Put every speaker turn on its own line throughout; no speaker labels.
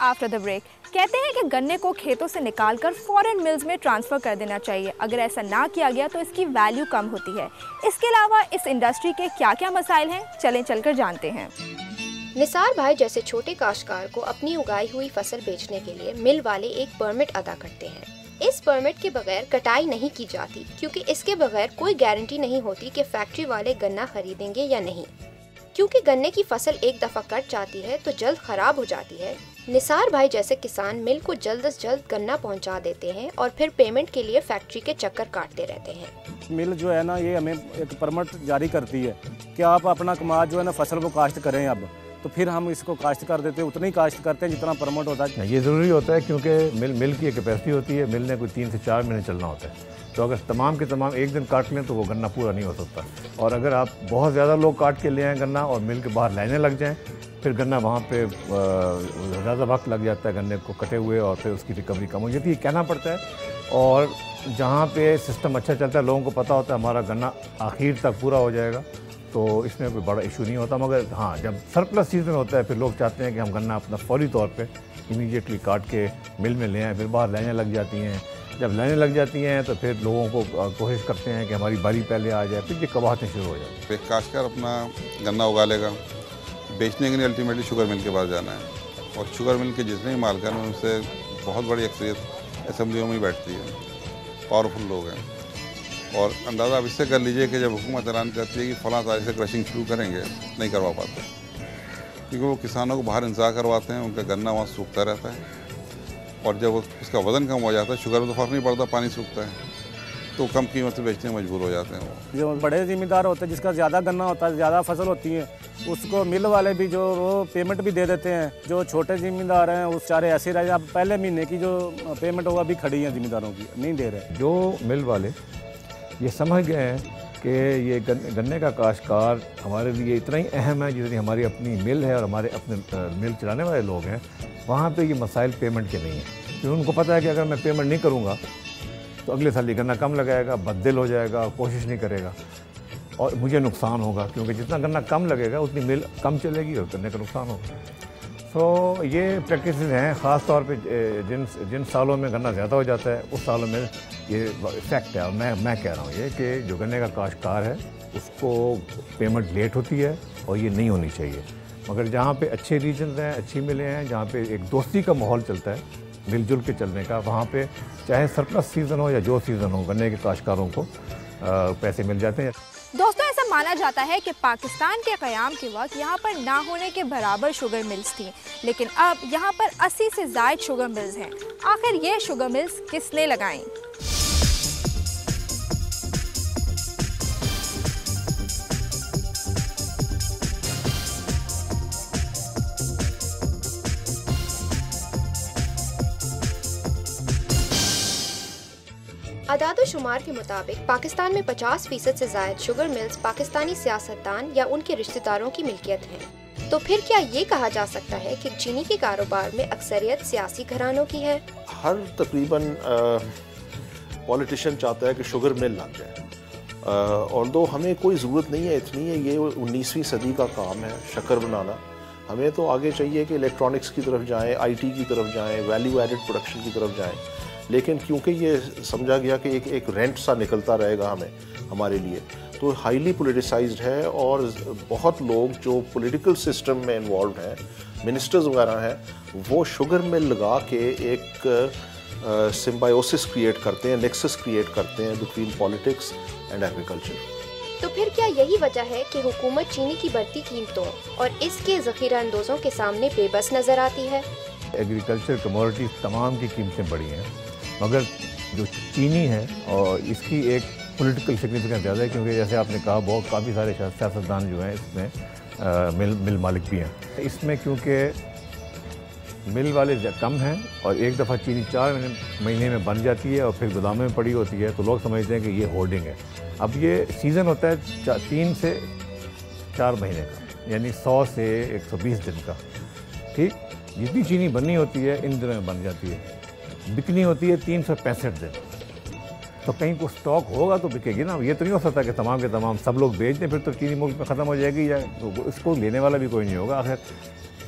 After the break. कहते हैं कि गन्ने को खेतों से निकालकर फॉरेन मिल्स में ट्रांसफ़र कर देना चाहिए। अगर ऐसा ना किया गया तो इसकी वैल्यू कम होती है। इसके अलावा इस इंडस्ट्री के क्या क्या मसाइल हैं, चलें चलकर जानते हैं।
निसार भाई जैसे छोटे काश्तकार को अपनी उगाई हुई फसल बेचने के लिए मिल वाले एक परमिट अदा करते हैं। इस परमिट के बगैर कटाई नहीं की जाती, क्योंकि इसके बगैर कोई गारंटी नहीं होती कि फैक्ट्री वाले गन्ना खरीदेंगे या नहीं। क्योंकि गन्ने की फसल एक दफ़ा कट जाती है तो जल्द खराब हो जाती है। निसार भाई जैसे किसान मिल को जल्द से जल्द गन्ना पहुंचा देते हैं और फिर पेमेंट के लिए फैक्ट्री के चक्कर काटते रहते हैं।
मिल जो है ना, ये हमें एक परमिट जारी करती है कि आप अपना कमाल जो है ना फसल को काश्त करें। अब तो फिर हम इसको काश्त कर देते हैं, उतना ही काश्त करते हैं जितना परमिट होता है।
ये ज़रूरी होता है क्योंकि मिल की एक कैपेसिटी होती है। मिल ने कोई 3 से 4 महीने चलना होता है। तो अगर तमाम के तमाम एक दिन काट लें तो वो गन्ना पूरा नहीं हो सकता। और अगर आप बहुत ज़्यादा लोग काट के ले आएँ गन्ना और मिल के बाहर लाइनें लग जाएँ, फिर गन्ना वहाँ पे ज़्यादा वक्त लग जाता है गन्ने को कटे हुए, और फिर उसकी रिकवरी कम हो जाती है। कहना पड़ता है। और जहाँ पे सिस्टम अच्छा चलता है, लोगों को पता होता है हमारा गन्ना आखिर तक पूरा हो जाएगा, तो इसमें कोई बड़ा इशू नहीं होता। मगर हाँ, जब सरप्लस सीज़न होता है फिर लोग चाहते हैं कि हम गन्ना अपना फौरी तौर पे इमीडिएटली काट के मिल में ले आएँ। फिर बाहर लाइनें लग जाती हैं। जब लाइनें लग जाती हैं तो फिर लोगों को कोशिश करते हैं कि हमारी बारी पहले आ जाए, फिर ये कबाहटें शुरू हो जाती हैं।
एक काश्तकार अपना गन्ना उगा लेगा, बेचने के लिए अल्टीमेटली शुगर मिल के पास जाना है। और शुगर मिल के जितने भी मालिक हैं उनसे बहुत बड़ी अक्सरियत असेंबलियों में ही बैठती है, पावरफुल लोग हैं। और अंदाज़ा आप इससे कर लीजिए कि जब हुकूमत ऐलान करती है कि फ़लाँ तारीख से क्रशिंग शुरू करेंगे, नहीं करवा पाते, क्योंकि वो किसानों को बाहर इंतज़ार करवाते हैं। उनका गन्ना वहाँ सूखता रहता है, और जब उसका वज़न कम हो जाता है, शुगर में तो फ़र्क नहीं पड़ता, पानी सूखता है, तो कम कीमत से बेचने में मजबूर हो जाते हैं। वो
जो बड़े ज़िम्मेदार होते हैं, जिसका ज़्यादा गन्ना होता है, ज़्यादा फसल होती है, उसको मिल वाले भी जो वो पेमेंट भी दे देते हैं। जो छोटे ज़िम्मेदार हैं उस चारे ऐसे रहे। अब पहले महीने की जो पेमेंट होगा अभी खड़ी है ज़िम्मेदारों की, नहीं दे रहे।
जो मिल वाले ये समझ गए हैं कि ये गन्ने का काश्तकार हमारे लिए इतना ही अहम है जितनी हमारी अपनी मिल है और हमारे अपने मिल चलाने वाले लोग हैं, वहाँ पे ये मसाइल पेमेंट के नहीं हैं। क्योंकि उनको पता है कि अगर मैं पेमेंट नहीं करूँगा तो अगले साल ये गन्ना कम लगाएगा, बददिल हो जाएगा, कोशिश नहीं करेगा और मुझे नुकसान होगा। क्योंकि जितना गन्ना कम लगेगा उतनी मिल कम चलेगी और गन्ने का नुकसान होगा। तो ये प्रैक्टिस हैं, ख़ास तौर पे जिन सालों में गन्ना ज़्यादा हो जाता है उस सालों में ये फैक्ट है। और मैं कह रहा हूँ ये कि जो गन्ने का काश्तकार है उसको पेमेंट लेट होती है और ये नहीं होनी चाहिए। मगर जहाँ पे अच्छे रीजन हैं, अच्छी मिलें हैं, जहाँ पे एक दोस्ती का माहौल चलता है, मिलजुल के चलने का, वहाँ पे चाहे सरप्लस सीज़न हो या जो सीज़न हो, गन्ने के काश्तकारों को पैसे मिल जाते हैं।
दोस्तों, ऐसा माना जाता है कि पाकिस्तान के क़याम के वक्त यहाँ पर ना होने के बराबर शुगर मिल्स थी, लेकिन अब यहाँ पर 80 से ज़ायद शुगर मिल्स हैं। आखिर ये शुगर मिल्स किसने लगाईं?
अदाद-ओ-शुमार के मुताबिक पाकिस्तान में 50% से ज़ायद शुगर मिल्स पाकिस्तानी सियासतदान या उनके रिश्तेदारों की मिल्कियत हैं। तो फिर क्या ये कहा जा सकता है कि चीनी के कारोबार में अक्सरियत सियासी घरानों की है?
हर तकरीबन पॉलिटिशियन चाहता है कि शुगर मिल लग जाए, और दो हमें कोई ज़रूरत नहीं है इतनी है। ये 19वीं सदी का काम है शक्कर बनाना। हमें तो आगे चाहिए कि इलेक्ट्रॉनिक्स की तरफ जाएँ, IT की तरफ जाएँ, वैल्यू एडेड प्रोडक्शन की तरफ जाएँ। लेकिन क्योंकि ये समझा गया कि एक रेंट सा निकलता रहेगा हमारे लिए, तो हाईली पोलिटिसाइज्ड है। और बहुत लोग जो पॉलिटिकल सिस्टम में इन्वॉल्व हैं, मिनिस्टर्स वगैरह हैं, वो शुगर मिल लगा के एक सिम्बायोसिस क्रिएट करते हैं, नेक्सस क्रिएट करते हैं बिटवीन पॉलिटिक्स एंड एग्रीकल्चर।
तो फिर क्या यही वजह है कि हुकूमत चीनी की बढ़ती कीमतों और इसके ज़ख़ीरा अंदोज़ों के सामने बेबस नज़र आती है?
एग्रीकल्चर कमोडिटीज़ तमाम की कीमतें बढ़ी हैं, मगर जो चीनी है और इसकी एक पॉलिटिकल सिग्निफिकेंस ज़्यादा है। क्योंकि जैसे आपने कहा, बहुत काफ़ी सारे सियासतदान जो हैं इसमें मिल मालिक भी हैं इसमें। क्योंकि मिल वाले कम हैं और एक दफ़ा चीनी 4 महीने में बन जाती है और फिर गोदामों में पड़ी होती है, तो लोग समझते हैं कि ये होल्डिंग है। अब ये सीज़न होता है 3 से 4 महीने का, यानी 100 से 120 दिन का। ठीक, जितनी चीनी बननी होती है इन दिनों में बन जाती है, बिकनी होती है 365 दिन। तो कहीं को स्टॉक होगा तो बिकेगी ना। ये तो नहीं हो सकता कि तमाम के तमाम सब लोग बेच दें, फिर तो चीनी मुल्क में ख़त्म हो जाएगी या तो इसको लेने वाला भी कोई नहीं होगा। आखिर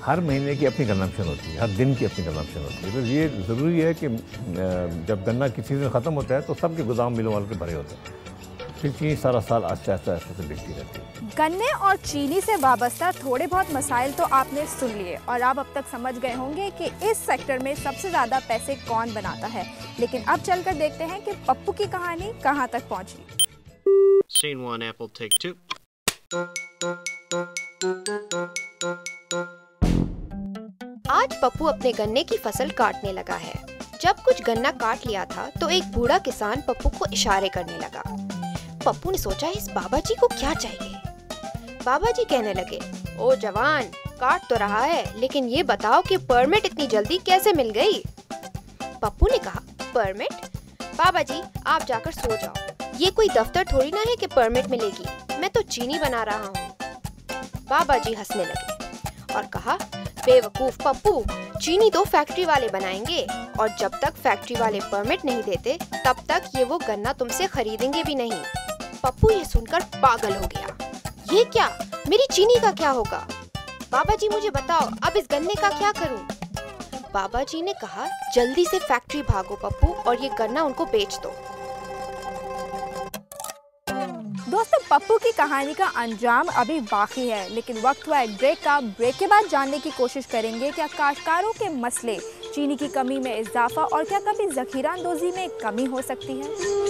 हर महीने की अपनी कंजम्पशन होती है, हर दिन की अपनी कंजम्पशन होती है। तो ये ज़रूरी है कि जब गन्ना की सीज़न ख़त्म होता है तो सबके गोदाम मिलों वालों के भरे होते हैं, फिर चीनी सारा साल आस्ते आस्ते से बिकती रहती है।
गन्ने और चीनी से वाबस्ता थोड़े बहुत मसाइल तो आपने सुन लिए और आप अब तक समझ गए होंगे कि इस सेक्टर में सबसे ज़्यादा पैसे कौन बनाता है। लेकिन अब चलकर देखते हैं कि पप्पू की कहानी कहाँ तक पहुँची।
Scene 1, Apple, take 2.
आज पप्पू अपने गन्ने की फसल काटने लगा है। जब कुछ गन्ना काट लिया था तो एक बूढ़ा किसान पप्पू को इशारे करने लगा। पप्पू ने सोचा इस बाबा जी को क्या चाहिए। बाबा जी कहने लगे, ओ जवान, काट तो रहा है, लेकिन ये बताओ कि परमिट इतनी जल्दी कैसे मिल गई। पप्पू ने कहा, परमिट? बाबा जी आप जाकर सो जाओ, ये कोई दफ्तर थोड़ी ना है कि परमिट मिलेगी, मैं तो चीनी बना रहा हूँ। बाबा जी हंसने लगे और कहा, बेवकूफ पप्पू, चीनी तो फैक्ट्री वाले बनाएंगे और जब तक फैक्ट्री वाले परमिट नहीं देते तब तक ये वो गन्ना तुमसे खरीदेंगे भी नहीं। पप्पू ये सुनकर पागल हो गया। ये क्या, मेरी चीनी का क्या होगा? बाबा जी मुझे बताओ, अब इस गन्ने का क्या करूं? बाबा जी ने कहा, जल्दी से फैक्ट्री भागो पप्पू और ये गन्ना उनको बेच दो।
दोस्तों, पप्पू की कहानी का अंजाम अभी बाकी है, लेकिन वक्त हुआ एक ब्रेक का। ब्रेक के बाद जानने की कोशिश करेंगे क्या काश्तकारों के मसले, चीनी की कमी में इजाफा और क्या कभी जखीरा अंदोजी में कमी हो सकती है।